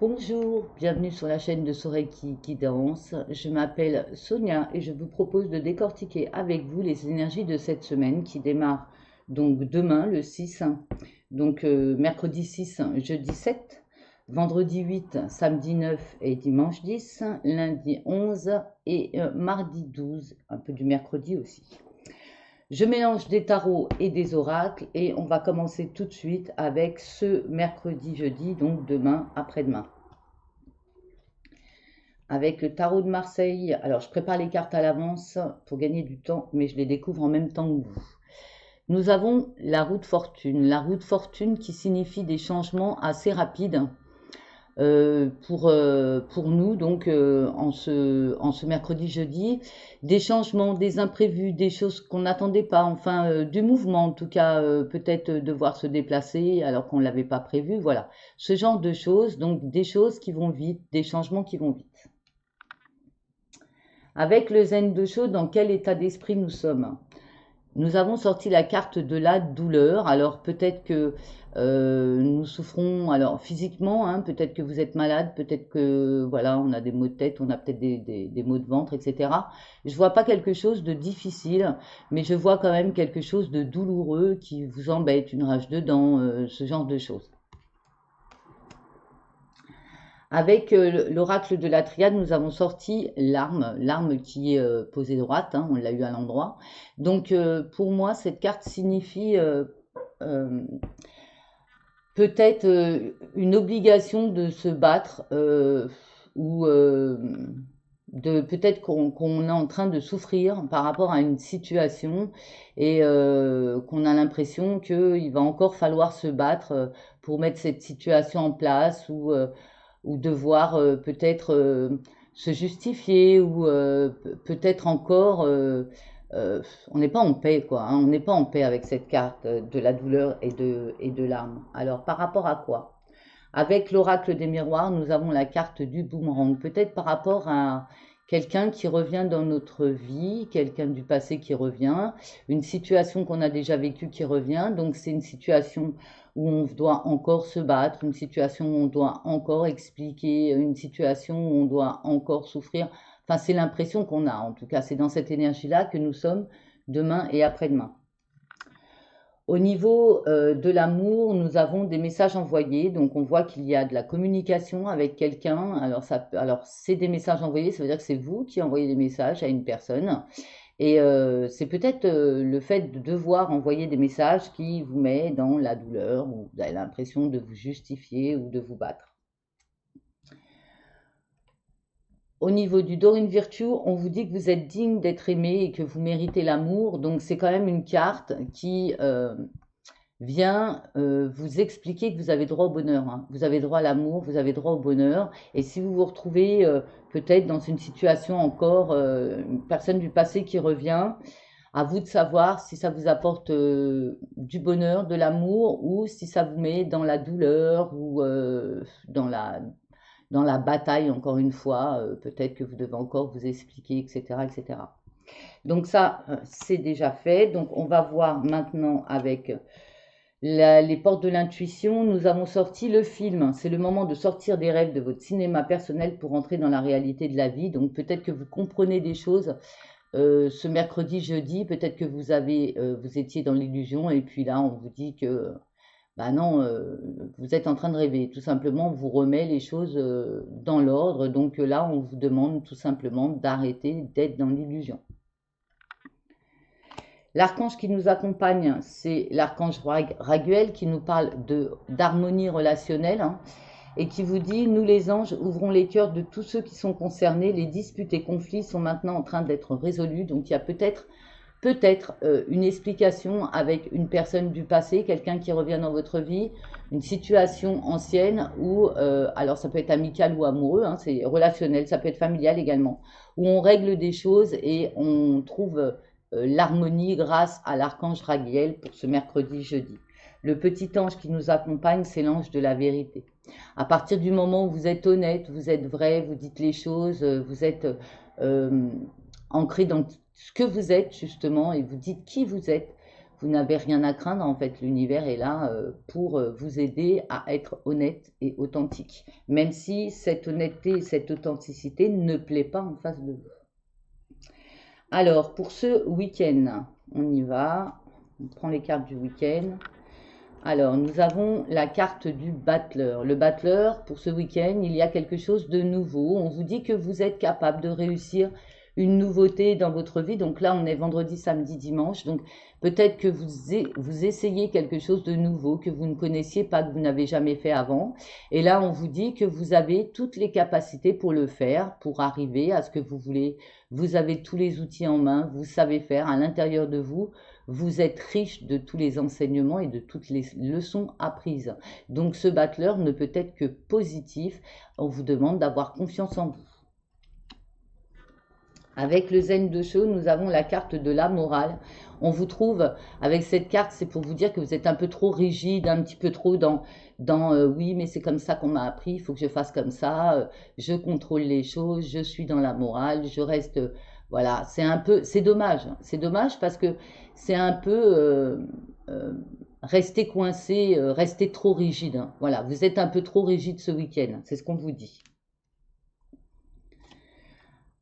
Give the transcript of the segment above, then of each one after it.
Bonjour, bienvenue sur la chaîne de Soreiki qui danse. Je m'appelle Sonia et je vous propose de décortiquer avec vous les énergies de cette semaine qui démarre donc demain le 6, mercredi 6, jeudi 7, vendredi 8, samedi 9 et dimanche 10, lundi 11 et mardi 12, un peu du mercredi aussi. Je mélange des tarots et des oracles et on va commencer tout de suite avec ce mercredi-jeudi, donc demain, après-demain. Avec le tarot de Marseille, alors je prépare les cartes à l'avance pour gagner du temps, mais je les découvre en même temps que vous. Nous avons la roue de fortune qui signifie des changements assez rapides pour nous, donc en ce mercredi-jeudi, des changements, des imprévus, des choses qu'on n'attendait pas, enfin du mouvement en tout cas, peut-être devoir se déplacer alors qu'on ne l'avait pas prévu, voilà. Ce genre de choses, donc des choses qui vont vite, des changements qui vont vite. Avec le zen de chaud, dans quel état d'esprit nous sommes? Nous avons sorti la carte de la douleur. Alors peut-être que nous souffrons, alors physiquement, hein, peut-être que vous êtes malade, peut-être que voilà, on a des maux de tête, on a peut-être des maux de ventre, etc. Je vois pas quelque chose de difficile, mais je vois quand même quelque chose de douloureux qui vous embête, une rage de dents, ce genre de choses. Avec l'oracle de la triade, nous avons sorti l'arme qui est posée droite, hein, on l'a eu à l'endroit. Donc pour moi, cette carte signifie euh, peut-être une obligation de se battre ou de peut-être qu'on est en train de souffrir par rapport à une situation et qu'on a l'impression qu'il va encore falloir se battre pour mettre cette situation en place ou devoir peut-être se justifier ou peut-être encore on n'est pas en paix quoi, hein, on n'est pas en paix avec cette carte de la douleur et de l'âme. Alors par rapport à quoi? Avec l'oracle des miroirs, nous avons la carte du boomerang, peut-être par rapport à quelqu'un qui revient dans notre vie, quelqu'un du passé qui revient, une situation qu'on a déjà vécue qui revient, donc c'est une situation où on doit encore se battre, une situation où on doit encore expliquer, une situation où on doit encore souffrir. Enfin, c'est l'impression qu'on a, en tout cas, c'est dans cette énergie-là que nous sommes demain et après-demain. Au niveau de l'amour, nous avons des messages envoyés, donc on voit qu'il y a de la communication avec quelqu'un. Alors c'est des messages envoyés, ça veut dire que c'est vous qui envoyez des messages à une personne. Et c'est peut-être le fait de devoir envoyer des messages qui vous met dans la douleur, ou vous avez l'impression de vous justifier ou de vous battre. Au niveau du Dorine Virtue, on vous dit que vous êtes digne d'être aimé et que vous méritez l'amour. Donc c'est quand même une carte qui vient vous expliquer que vous avez droit au bonheur, hein. Vous avez droit à l'amour, vous avez droit au bonheur. Et si vous vous retrouvez peut-être dans une situation encore, une personne du passé qui revient, à vous de savoir si ça vous apporte du bonheur, de l'amour, ou si ça vous met dans la douleur ou dans la bataille, encore une fois. Peut-être que vous devez encore vous expliquer, etc., etc. Donc ça, c'est déjà fait. Donc on va voir maintenant avec les portes de l'intuition. Nous avons sorti le film. C'est le moment de sortir des rêves de votre cinéma personnel pour entrer dans la réalité de la vie. Donc peut-être que vous comprenez des choses ce mercredi, jeudi. Peut-être que vous étiez dans l'illusion et puis là, on vous dit que bah non, vous êtes en train de rêver. Tout simplement, on vous remet les choses dans l'ordre. Donc là, on vous demande tout simplement d'arrêter d'être dans l'illusion. L'archange qui nous accompagne, c'est l'archange Raguel qui nous parle d'harmonie relationnelle, hein, et qui vous dit, nous les anges ouvrons les cœurs de tous ceux qui sont concernés, les disputes et conflits sont maintenant en train d'être résolus, donc il y a peut-être une explication avec une personne du passé, quelqu'un qui revient dans votre vie, une situation ancienne où, alors ça peut être amical ou amoureux, hein, c'est relationnel, ça peut être familial également, où on règle des choses et on trouve l'harmonie grâce à l'archange Raguel pour ce mercredi-jeudi. Le petit ange qui nous accompagne, c'est l'ange de la vérité. À partir du moment où vous êtes honnête, vous êtes vrai, vous dites les choses, vous êtes ancré dans ce que vous êtes justement et vous dites qui vous n'avez rien à craindre. En fait, l'univers est là pour vous aider à être honnête et authentique. Même si cette honnêteté, cette authenticité ne plaît pas en face de vous. Alors, pour ce week-end, on y va. On prend les cartes du week-end. Alors, nous avons la carte du battleur. Le battleur, pour ce week-end, il y a quelque chose de nouveau. On vous dit que vous êtes capable de réussir une nouveauté dans votre vie. Donc là, on est vendredi, samedi, dimanche. Donc peut-être que vous essayez quelque chose de nouveau que vous ne connaissiez pas, que vous n'avez jamais fait avant. Et là, on vous dit que vous avez toutes les capacités pour le faire, pour arriver à ce que vous voulez. Vous avez tous les outils en main, vous savez faire à l'intérieur de vous. Vous êtes riche de tous les enseignements et de toutes les leçons apprises. Donc ce battleur ne peut être que positif. On vous demande d'avoir confiance en vous. Avec le Zen de Sho, nous avons la carte de la morale. On vous trouve, avec cette carte, c'est pour vous dire que vous êtes un peu trop rigide, un petit peu trop dans oui, mais c'est comme ça qu'on m'a appris, il faut que je fasse comme ça, je contrôle les choses, je suis dans la morale, je reste, voilà, c'est dommage. C'est dommage parce que c'est un peu rester coincé, rester trop rigide. Hein. Voilà, vous êtes un peu trop rigide ce week-end, c'est ce qu'on vous dit.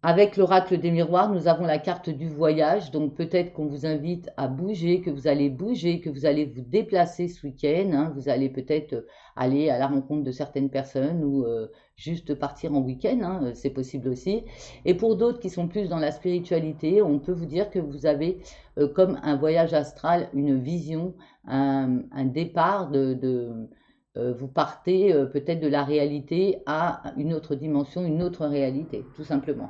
Avec l'oracle des miroirs, nous avons la carte du voyage. Donc peut-être qu'on vous invite à bouger, que vous allez vous déplacer ce week-end. Hein. Vous allez peut-être aller à la rencontre de certaines personnes ou juste partir en week-end. Hein. C'est possible aussi. Et pour d'autres qui sont plus dans la spiritualité, on peut vous dire que vous avez comme un voyage astral, une vision, un départ vous partez peut-être de la réalité à une autre dimension, une autre réalité, tout simplement.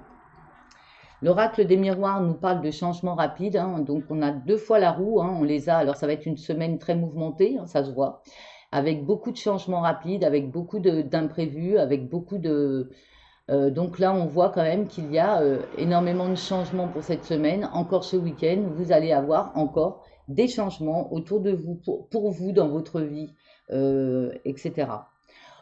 L'oracle des miroirs nous parle de changements rapides, hein, donc on a 2 fois la roue, hein, on les a, alors ça va être une semaine très mouvementée, hein, ça se voit, avec beaucoup de changements rapides, avec beaucoup d'imprévus, avec beaucoup de... donc là, on voit quand même qu'il y a énormément de changements pour cette semaine. Encore ce week-end, vous allez avoir encore des changements autour de vous, pour vous, dans votre vie, etc.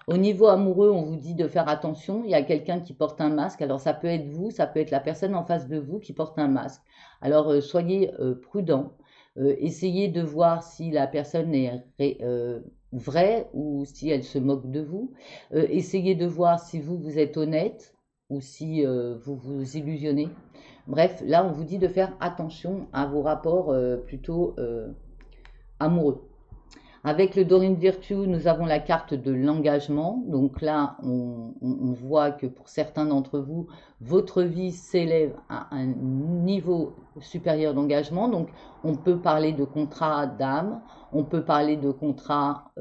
Au niveau amoureux, on vous dit de faire attention. Il y a quelqu'un qui porte un masque. Alors, ça peut être vous, ça peut être la personne en face de vous qui porte un masque. Alors, soyez prudent. Essayez de voir si la personne est vraie ou si elle se moque de vous. Essayez de voir si vous êtes honnête ou si vous vous illusionnez. Bref, là, on vous dit de faire attention à vos rapports plutôt amoureux. Avec le Dorine Virtue, nous avons la carte de l'engagement. Donc là, on voit que pour certains d'entre vous, votre vie s'élève à un niveau supérieur d'engagement. Donc, on peut parler de contrat d'âme, on peut parler de contrat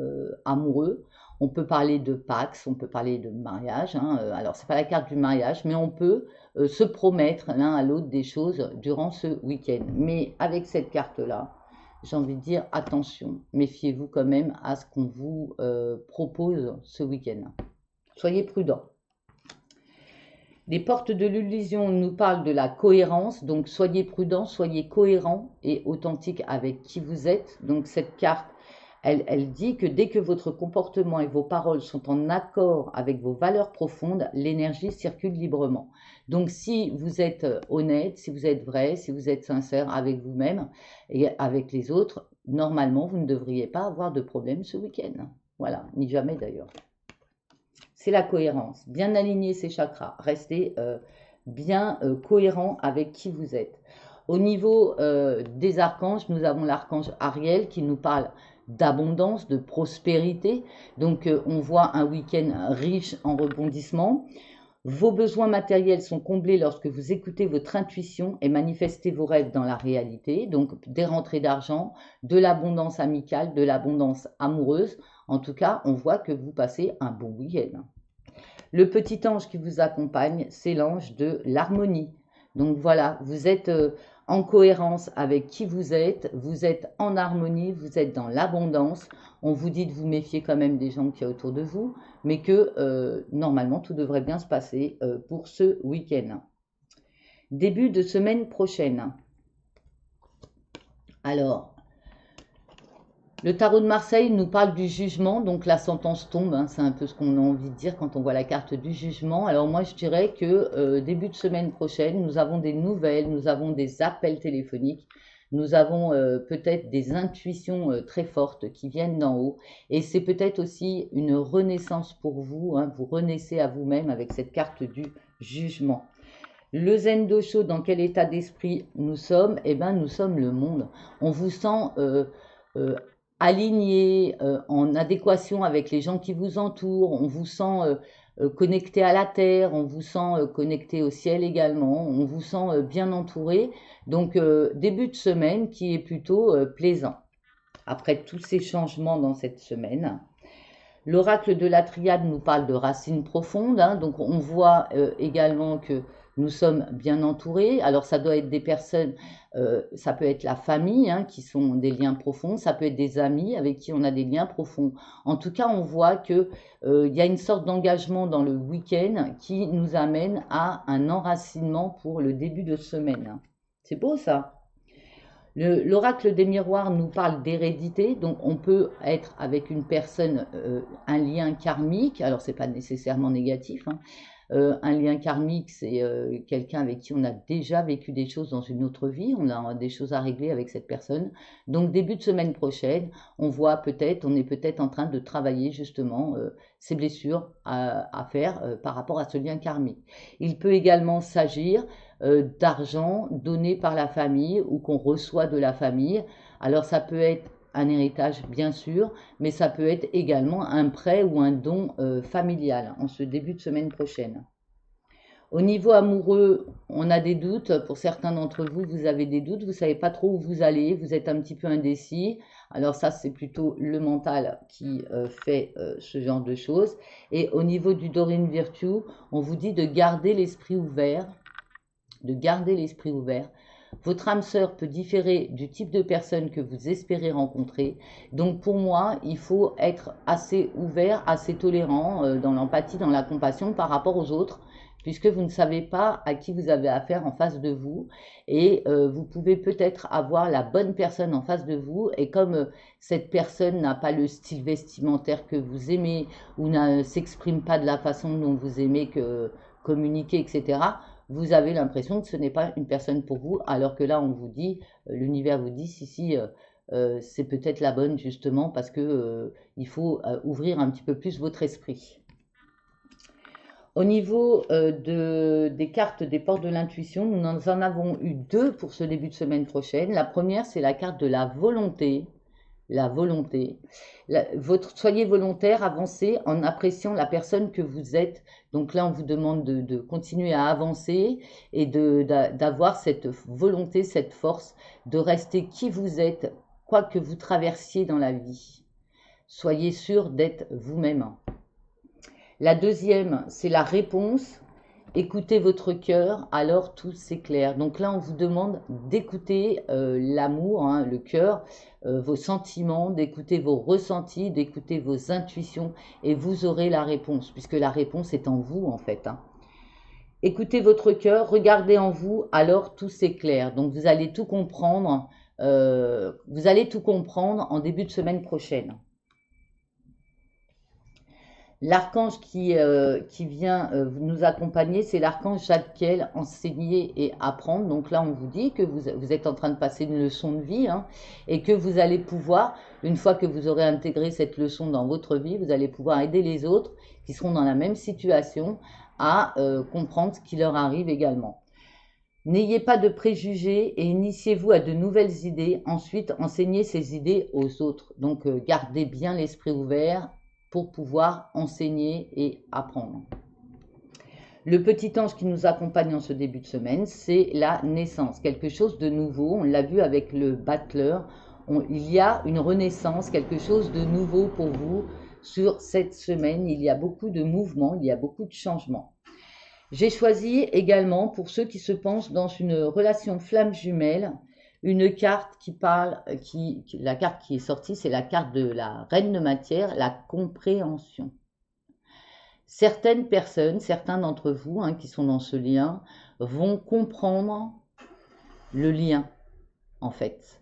amoureux, on peut parler de pax, on peut parler de mariage. Hein. Alors, c'est pas la carte du mariage, mais on peut se promettre l'un à l'autre des choses durant ce week-end. Mais avec cette carte-là, j'ai envie de dire attention, méfiez-vous quand même à ce qu'on vous propose ce week-end. Soyez prudents. Les portes de l'illusion nous parlent de la cohérence, donc soyez prudents, soyez cohérents et authentiques avec qui vous êtes. Donc cette carte, elle dit que dès que votre comportement et vos paroles sont en accord avec vos valeurs profondes, l'énergie circule librement. Donc si vous êtes honnête, si vous êtes vrai, si vous êtes sincère avec vous-même et avec les autres, normalement, vous ne devriez pas avoir de problème ce week-end. Voilà, ni jamais d'ailleurs. C'est la cohérence. Bien aligner ses chakras. Restez bien cohérent avec qui vous êtes. Au niveau des archanges, nous avons l'archange Ariel qui nous parle d'abondance, de prospérité. Donc, on voit un week-end riche en rebondissements. Vos besoins matériels sont comblés lorsque vous écoutez votre intuition et manifestez vos rêves dans la réalité. Donc, des rentrées d'argent, de l'abondance amicale, de l'abondance amoureuse. En tout cas, on voit que vous passez un bon week-end. Le petit ange qui vous accompagne, c'est l'ange de l'harmonie. Donc voilà, vous êtes en cohérence avec qui vous êtes en harmonie, vous êtes dans l'abondance. On vous dit de vous méfier quand même des gens qui y a autour de vous, mais que normalement tout devrait bien se passer pour ce week-end. Début de semaine prochaine. Alors, le tarot de Marseille nous parle du jugement, donc la sentence tombe, hein, c'est un peu ce qu'on a envie de dire quand on voit la carte du jugement. Alors moi je dirais que début de semaine prochaine, nous avons des nouvelles, nous avons des appels téléphoniques Nous avons peut-être des intuitions très fortes qui viennent d'en haut. Et c'est peut-être aussi une renaissance pour vous, hein. Vous renaissez à vous-même avec cette carte du jugement. Le Zen Dosho, dans quel état d'esprit nous sommes? Eh bien, nous sommes le monde. On vous sent euh, aligné, en adéquation avec les gens qui vous entourent. On vous sent connecté à la terre. On vous sent connecté au ciel également. On vous sent bien entouré. Donc, début de semaine qui est plutôt plaisant. Après tous ces changements dans cette semaine. L'oracle de la triade nous parle de racines profondes, hein, donc on voit également que nous sommes bien entourés. Alors ça doit être des personnes, ça peut être la famille, hein, qui sont des liens profonds, ça peut être des amis avec qui on a des liens profonds. En tout cas, on voit que il y a une sorte d'engagement dans le week-end qui nous amène à un enracinement pour le début de semaine. C'est beau ça. L'oracle des miroirs nous parle d'hérédité, donc on peut être avec une personne, un lien karmique, alors c'est pas nécessairement négatif, hein. Un lien karmique, c'est quelqu'un avec qui on a déjà vécu des choses dans une autre vie, on a des choses à régler avec cette personne. Donc début de semaine prochaine, on voit peut-être, on est peut-être en train de travailler justement ces blessures à faire par rapport à ce lien karmique. Il peut également s'agir d'argent donné par la famille ou qu'on reçoit de la famille. Alors ça peut être un héritage bien sûr, mais ça peut être également un prêt ou un don familial en ce début de semaine prochaine. Au niveau amoureux, on a des doutes. Pour certains d'entre vous, vous avez des doutes. Vous ne savez pas trop où vous allez. Vous êtes un petit peu indécis. Alors ça, c'est plutôt le mental qui fait ce genre de choses. Et au niveau du Dorine Virtue, on vous dit de garder l'esprit ouvert. De garder l'esprit ouvert. Votre âme sœur peut différer du type de personne que vous espérez rencontrer. Donc pour moi, il faut être assez ouvert, assez tolérant dans l'empathie, dans la compassion par rapport aux autres, puisque vous ne savez pas à qui vous avez affaire en face de vous. Et vous pouvez peut-être avoir la bonne personne en face de vous. Et comme cette personne n'a pas le style vestimentaire que vous aimez ou ne s'exprime pas de la façon dont vous aimez communiquer, etc., vous avez l'impression que ce n'est pas une personne pour vous, alors que là, on vous dit, l'univers vous dit, si, c'est peut-être la bonne, justement, parce que il faut ouvrir un petit peu plus votre esprit. Au niveau des cartes des portes de l'intuition, nous en avons eu deux pour ce début de semaine prochaine. La première, c'est la carte de la volonté. La volonté. Soyez volontaire, avancez en appréciant la personne que vous êtes. Donc là, on vous demande de continuer à avancer et d'avoir cette volonté, cette force de rester qui vous êtes, quoi que vous traversiez dans la vie. Soyez sûr d'être vous-même. La deuxième, c'est la réponse. Écoutez votre cœur, alors tout s'éclaire. Donc là, on vous demande d'écouter l'amour, hein, le cœur, vos sentiments, d'écouter vos ressentis, d'écouter vos intuitions, et vous aurez la réponse, puisque la réponse est en vous, en fait, hein. Écoutez votre cœur, regardez en vous, alors tout s'éclaire. Donc vous allez tout comprendre, en début de semaine prochaine. L'archange qui vient nous accompagner, c'est l'archange Jadkiel, enseigner et apprendre. Donc là, on vous dit que vous êtes en train de passer une leçon de vie, hein, et que vous allez pouvoir, une fois que vous aurez intégré cette leçon dans votre vie, vous allez pouvoir aider les autres qui seront dans la même situation à comprendre ce qui leur arrive également. N'ayez pas de préjugés et initiez-vous à de nouvelles idées. Ensuite, enseignez ces idées aux autres. Donc, gardez bien l'esprit ouvert pour pouvoir enseigner et apprendre. Le petit ange qui nous accompagne en ce début de semaine, c'est la naissance, quelque chose de nouveau. On l'a vu avec le battleur. Il y a une renaissance, quelque chose de nouveau pour vous sur cette semaine. Il y a beaucoup de mouvements, il y a beaucoup de changements. J'ai choisi également, pour ceux qui se pensent dans une relation flamme jumelle, une carte qui parle, la carte qui est sortie, c'est la carte de la reine de matière, la compréhension. Certaines personnes, certains d'entre vous, hein, qui sont dans ce lien, vont comprendre le lien, en fait.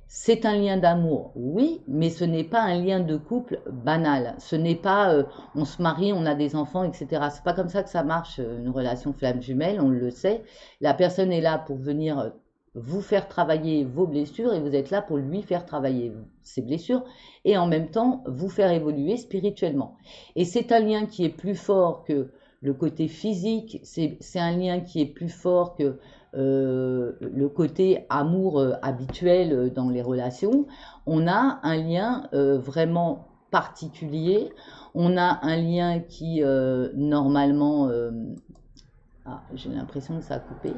C'est un lien d'amour, oui, mais ce n'est pas un lien de couple banal. Ce n'est pas on se marie, on a des enfants, etc. C'est pas comme ça que ça marche, une relation flamme jumelle, on le sait. La personne est là pour venir vous faire travailler vos blessures et vous êtes là pour lui faire travailler ses blessures et en même temps vous faire évoluer spirituellement. Et c'est un lien qui est plus fort que le côté physique, c'est un lien qui est plus fort que le côté amour habituel dans les relations. On a un lien vraiment particulier, on a un lien qui normalement... j'ai l'impression que ça a coupé.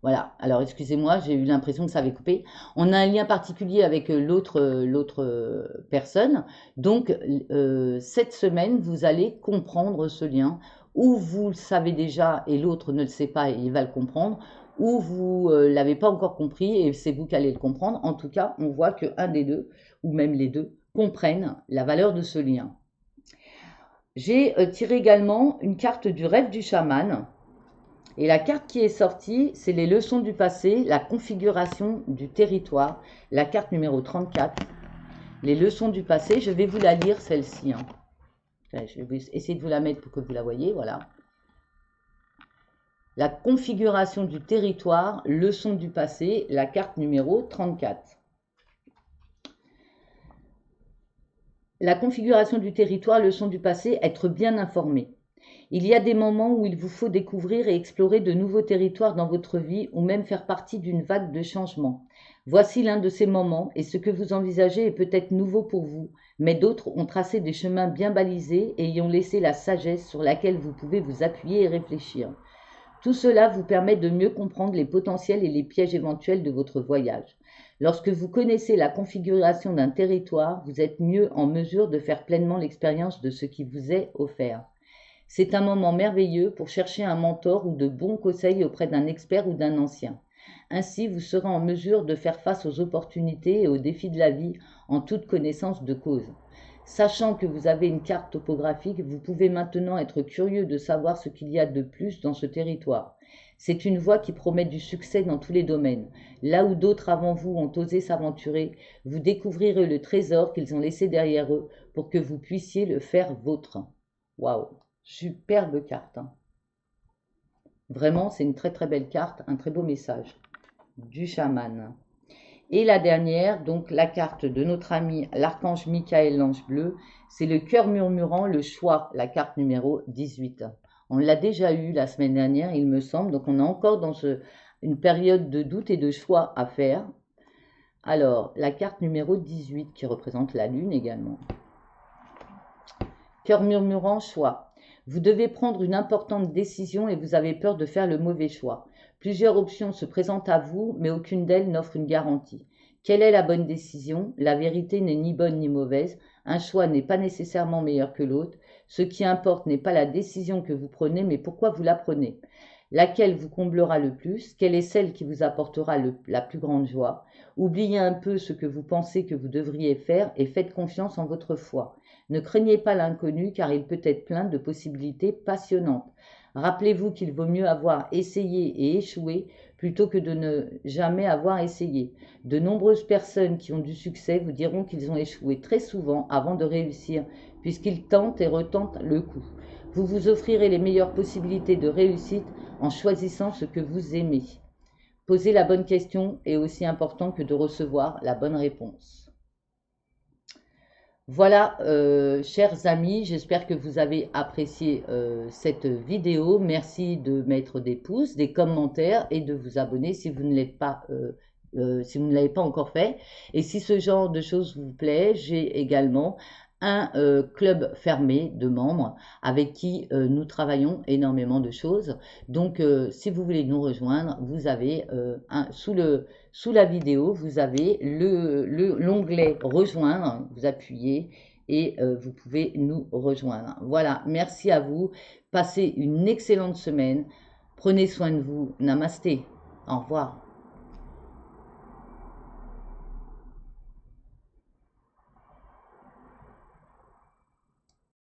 Voilà, alors excusez-moi, j'ai eu l'impression que ça avait coupé. On a un lien particulier avec l'autre personne. Donc, cette semaine, vous allez comprendre ce lien, ou vous le savez déjà et l'autre ne le sait pas et il va le comprendre, ou vous l'avez pas encore compris et c'est vous qui allez le comprendre. En tout cas, on voit qu'un des deux, ou même les deux, comprennent la valeur de ce lien. J'ai tiré également une carte du rêve du chaman. Et la carte qui est sortie, c'est les leçons du passé, la configuration du territoire, la carte numéro 34. Les leçons du passé, je vais vous la lire celle-ci. Hein. Je vais essayer de vous la mettre pour que vous la voyez, voilà. La configuration du territoire, leçons du passé, la carte numéro 34. La configuration du territoire, leçon du passé, être bien informé. Il y a des moments où il vous faut découvrir et explorer de nouveaux territoires dans votre vie ou même faire partie d'une vague de changement. Voici l'un de ces moments et ce que vous envisagez est peut-être nouveau pour vous, mais d'autres ont tracé des chemins bien balisés et y ont laissé la sagesse sur laquelle vous pouvez vous appuyer et réfléchir. Tout cela vous permet de mieux comprendre les potentiels et les pièges éventuels de votre voyage. Lorsque vous connaissez la configuration d'un territoire, vous êtes mieux en mesure de faire pleinement l'expérience de ce qui vous est offert. C'est un moment merveilleux pour chercher un mentor ou de bons conseils auprès d'un expert ou d'un ancien. Ainsi, vous serez en mesure de faire face aux opportunités et aux défis de la vie en toute connaissance de cause. Sachant que vous avez une carte topographique, vous pouvez maintenant être curieux de savoir ce qu'il y a de plus dans ce territoire. C'est une voie qui promet du succès dans tous les domaines. Là où d'autres avant vous ont osé s'aventurer, vous découvrirez le trésor qu'ils ont laissé derrière eux pour que vous puissiez le faire vôtre. Waouh! Superbe carte. Hein. Vraiment, c'est une très très belle carte, un très beau message du chaman. Et la dernière, donc la carte de notre ami l'archange Michael, l'ange bleu, c'est le cœur murmurant, le choix, la carte numéro 18. On l'a déjà eu la semaine dernière, il me semble, donc on est encore dans une période de doute et de choix à faire. Alors, la carte numéro 18 qui représente la lune également. Cœur murmurant, choix. Vous devez prendre une importante décision et vous avez peur de faire le mauvais choix. Plusieurs options se présentent à vous, mais aucune d'elles n'offre une garantie. Quelle est la bonne décision? La vérité n'est ni bonne ni mauvaise. Un choix n'est pas nécessairement meilleur que l'autre. Ce qui importe n'est pas la décision que vous prenez, mais pourquoi vous la prenez. Laquelle vous comblera le plus? Quelle est celle qui vous apportera la plus grande joie? Oubliez un peu ce que vous pensez que vous devriez faire et faites confiance en votre foi. Ne craignez pas l'inconnu car il peut être plein de possibilités passionnantes. Rappelez-vous qu'il vaut mieux avoir essayé et échoué plutôt que de ne jamais avoir essayé. De nombreuses personnes qui ont du succès vous diront qu'ils ont échoué très souvent avant de réussir puisqu'ils tentent et retentent le coup. Vous vous offrirez les meilleures possibilités de réussite en choisissant ce que vous aimez. Poser la bonne question est aussi important que de recevoir la bonne réponse. Voilà, chers amis, j'espère que vous avez apprécié cette vidéo. Merci de mettre des pouces, des commentaires et de vous abonner si vous ne l'êtes pas, si vous ne l'avez pas encore fait. Et si ce genre de choses vous plaît, j'ai également un club fermé de membres avec qui nous travaillons énormément de choses. Donc, si vous voulez nous rejoindre, vous avez sous la vidéo, vous avez l'onglet rejoindre, vous appuyez et vous pouvez nous rejoindre. Voilà, merci à vous. Passez une excellente semaine. Prenez soin de vous. Namasté. Au revoir.